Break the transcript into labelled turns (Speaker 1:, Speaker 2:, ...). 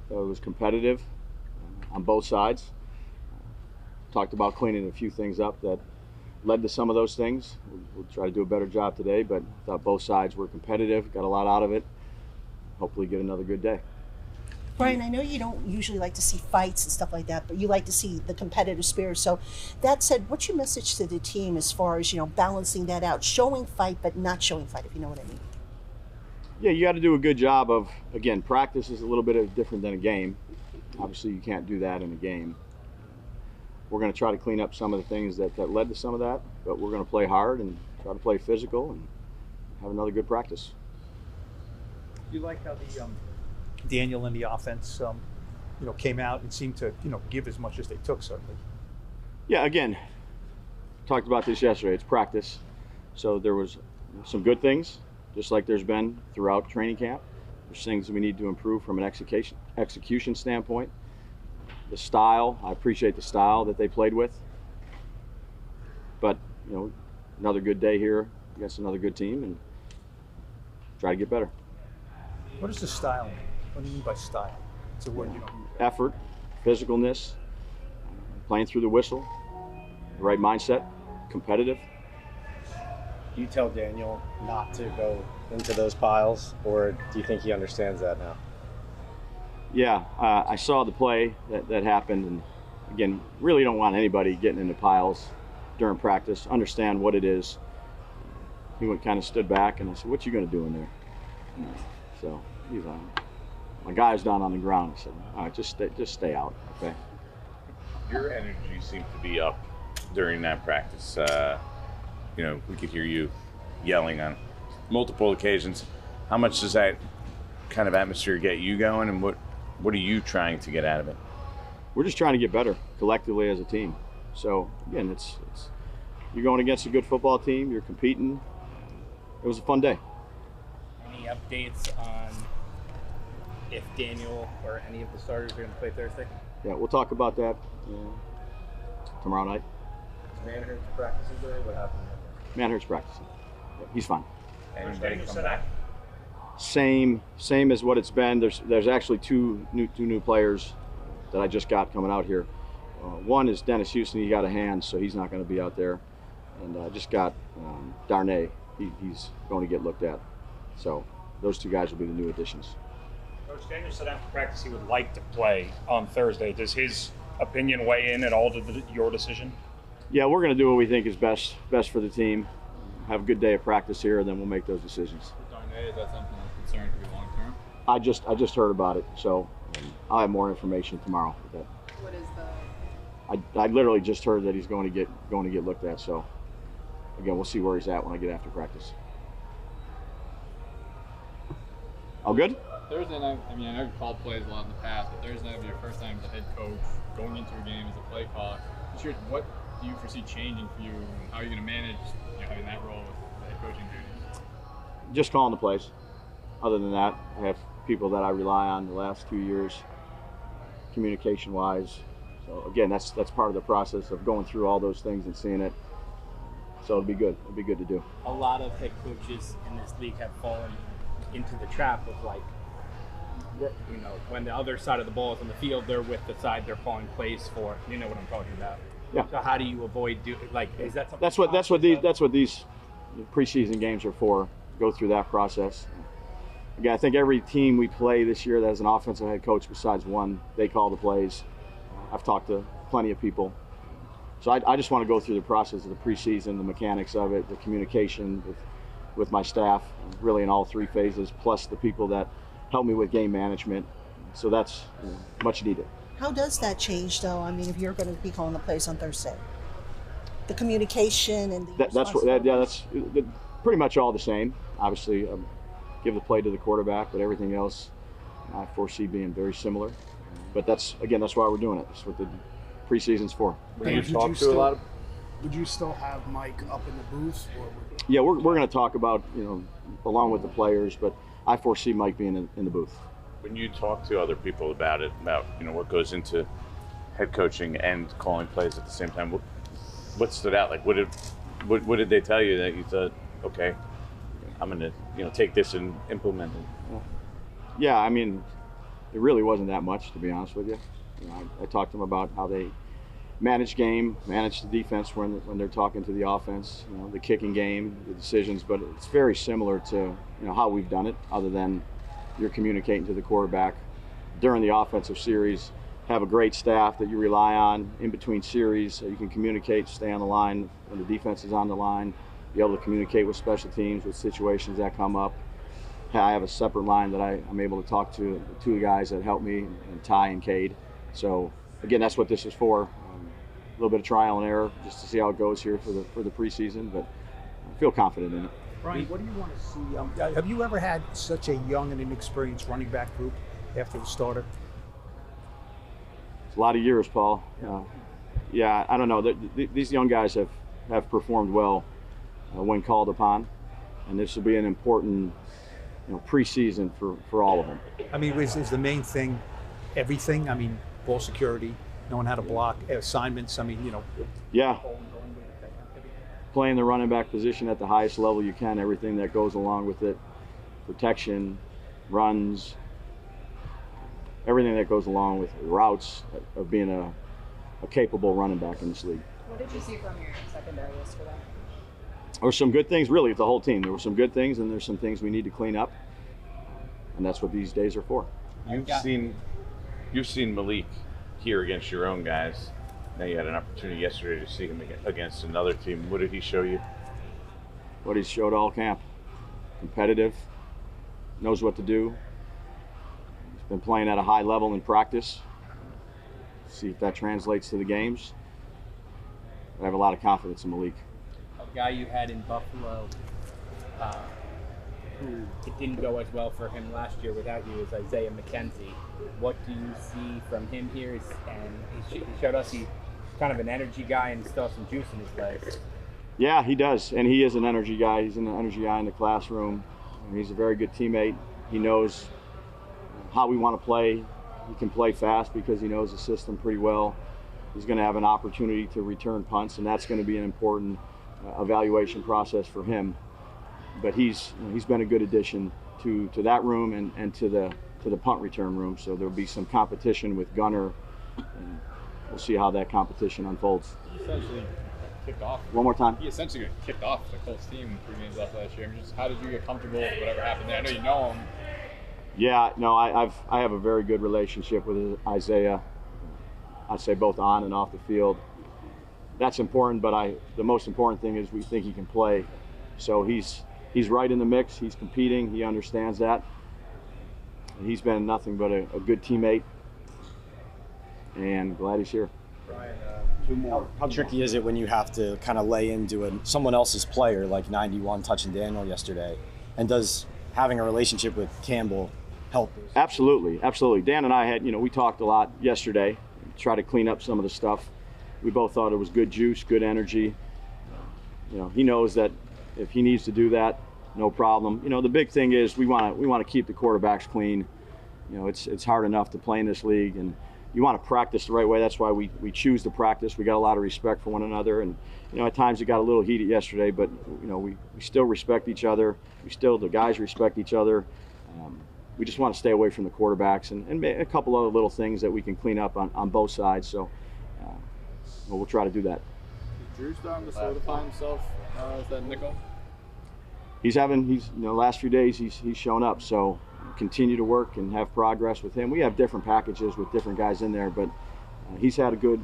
Speaker 1: that was competitive on both sides. Talked about cleaning a few things up that led to some of those things. We'll try to do a better job today, but I thought both sides were competitive, got a lot out of it. Hopefully get another good day.
Speaker 2: Brian, I know you don't usually like to see fights and stuff like that, but you like to see the competitive spirit. So that said, what's your message to the team as far as, balancing that out, showing fight but not showing fight, if you know what I mean?
Speaker 1: Yeah, you got to do a good job of, again, practice is a little bit different than a game. Obviously, you can't do that in a game. We're going to try to clean up some of the things that led to some of that, but we're going to play hard and try to play physical and have another good practice.
Speaker 3: You like how the Daniel and the offense, came out and seemed to, give as much as they took, certainly.
Speaker 1: Yeah, again, talked about this yesterday. It's practice, so there was some good things, just like there's been throughout training camp. There's things we need to improve from an execution standpoint. The style, I appreciate the style that they played with. But, another good day here against another good team and try to get better.
Speaker 3: What is the style mean? What do you mean by style? It's a word you don't use.
Speaker 1: Effort, physicalness, playing through the whistle, the right mindset, competitive.
Speaker 4: Do you tell Daniel not to go into those piles, or do you think he understands that now?
Speaker 1: Yeah, I saw the play that happened, and again, really don't want anybody getting into piles during practice. Understand what it is. He kind of stood back, and I said, "What you going to do in there?" So he's on. My guy's down on the ground. I said, "All right, just stay out, okay?"
Speaker 5: Your energy seemed to be up during that practice. We could hear you yelling on multiple occasions. How much does that kind of atmosphere get you going, and what are you trying to get out of it?
Speaker 1: We're just trying to get better collectively as a team. So again, it's you're going against a good football team. You're competing. It was a fun day.
Speaker 6: Any updates on if Daniel or any of the starters are going to play Thursday?
Speaker 1: Yeah, we'll talk about that tomorrow night.
Speaker 4: Is Manhurst practicing today? What happened?
Speaker 1: Manhurst's practicing. Yeah, he's fine.
Speaker 5: Anybody come back?
Speaker 1: Same as what it's been. There's actually two new players that I just got coming out here. One is Dennis Houston. He got a hand, so he's not going to be out there. And I just got Darnay. He's going to get looked at. So those two guys will be the new additions.
Speaker 7: Coach, Daniel said after practice he would like to play on Thursday. Does his opinion weigh in at all to your decision?
Speaker 1: Yeah, we're going to do what we think is best for the team. Have a good day of practice here, and then we'll make those decisions.
Speaker 8: Darnay, is that something that's concerned for you long term?
Speaker 1: I just heard about it, so I'll have more information tomorrow with that.
Speaker 9: What is the?
Speaker 1: I literally just heard that he's going to get looked at. So again, we'll see where he's at when I get after practice. All good?
Speaker 8: Thursday night, I know you've called plays a lot in the past, but Thursday night will be your first time as a head coach going into a game as a play caller. What do you foresee changing for you, and how are you going to manage having that role with the head coaching duties?
Speaker 1: Just calling the plays. Other than that, I have people that I rely on the last 2 years, communication-wise. So again, that's part of the process of going through all those things and seeing it. So it'll be good. It'll be good to do.
Speaker 6: A lot of head coaches in this league have fallen into the trap of when the other side of the ball is on the field, they're with the side they're calling plays for. You know what I'm talking about.
Speaker 1: Yeah.
Speaker 6: So how do you avoid is that something?
Speaker 1: That's what these preseason games are for. Go through that process. Again, I think every team we play this year that has an offensive head coach besides one, they call the plays. I've talked to plenty of people. So I just want to go through the process of the preseason, the mechanics of it, the communication with my staff, really in all three phases, plus the people that help me with game management. So that's much needed.
Speaker 2: How does that change, though? If you're going to be calling the plays on Thursday, the communication and
Speaker 1: that's pretty much all the same. Obviously, give the play to the quarterback, but everything else I foresee being very similar. But that's why we're doing it. That's what the preseason's for.
Speaker 10: Would you still have Mike up in the booth?
Speaker 1: Yeah, we're going to talk about along with the players, but I foresee Mike being in the booth.
Speaker 5: When you talk to other people about what goes into head coaching and calling plays at the same time, what stood out? What did they tell you that you thought, okay, I'm going to take this and implement it?
Speaker 1: Yeah, it really wasn't that much, to be honest with you. I talked to them about how they manage game, manage the defense when they're talking to the offense, the kicking game, the decisions, but it's very similar to how we've done it, other than you're communicating to the quarterback during the offensive series, have a great staff that you rely on in between series so you can communicate, stay on the line when the defense is on the line, be able to communicate with special teams with situations that come up. I have a separate line that I'm able to talk to the two guys that help me, and Ty and Cade. So again, that's what this is for. A little bit of trial and error just to see how it goes here for the preseason, but I feel confident in it.
Speaker 3: Brian, what do you want to see? Have you ever had such a young and inexperienced running back group after the starter?
Speaker 1: It's a lot of years, Paul. Yeah, I don't know. These young guys have performed well when called upon, and this will be an important preseason for all of them.
Speaker 3: I mean, is the main thing everything? I mean, ball security, knowing how to block, assignments. I mean,
Speaker 1: Yeah. Playing the running back position at the highest level you can, everything that goes along with it, protection, runs, everything that goes along with routes of being a capable running back in this league.
Speaker 9: What did you see from your secondary yesterday?
Speaker 1: There were some good things, really, with the whole team. There were some good things, and there's some things we need to clean up, and that's what these days are for.
Speaker 5: You've seen Malik here against your own guys. Now you had an opportunity yesterday to see him against another team. What did he show you?
Speaker 1: What he's showed all camp. Competitive, knows what to do. He's been playing at a high level in practice. See if that translates to the games. I have a lot of confidence in Malik.
Speaker 6: A guy you had in Buffalo who it didn't go as well for him last year without you is Isaiah McKenzie. What do you see from him here? He showed us he's kind of an energy guy and still has some juice in his legs.
Speaker 1: Yeah, he does, and he is an energy guy. He's an energy guy in the classroom. He's a very good teammate. He knows how we want to play. He can play fast because he knows the system pretty well. He's going to have an opportunity to return punts, and that's going to be an important evaluation process for him. But he's been a good addition to that room and to the punt return room. So there'll be some competition with Gunner, and we'll see how that competition unfolds.
Speaker 8: He essentially kicked off.
Speaker 1: One more time.
Speaker 8: He essentially got kicked off the Colts team 3 games left last year. I mean, just how did you get comfortable with whatever happened there? I know you know him.
Speaker 1: Yeah, no, I have a very good relationship with Isaiah. I'd say both on and off the field. That's important, but the most important thing is we think he can play. So he's right in the mix. He's competing. He understands that. And he's been nothing but a good teammate, and glad he's here.
Speaker 4: Brian, how tricky is it when you have to kind of lay into someone else's player, like 91 touching Daniel yesterday? And does having a relationship with Campbell help?
Speaker 1: Absolutely, absolutely. Dan and I we talked a lot yesterday, try to clean up some of the stuff. We both thought it was good juice, good energy. He knows that if he needs to do that, no problem. The big thing is we want to keep the quarterbacks clean. It's hard enough to play in this league, and you want to practice the right way. That's why we choose to practice. We got a lot of respect for one another, and at times it got a little heated yesterday, but we still respect each other. The guys respect each other. We just want to stay away from the quarterbacks and a couple other little things that we can clean up on both sides. So we'll try to do that.
Speaker 8: Is Drew starting to solidify himself as that nickel?
Speaker 1: He's last few days he's shown up, so continue to work and have progress with him. We have different packages with different guys in there, but he's had a good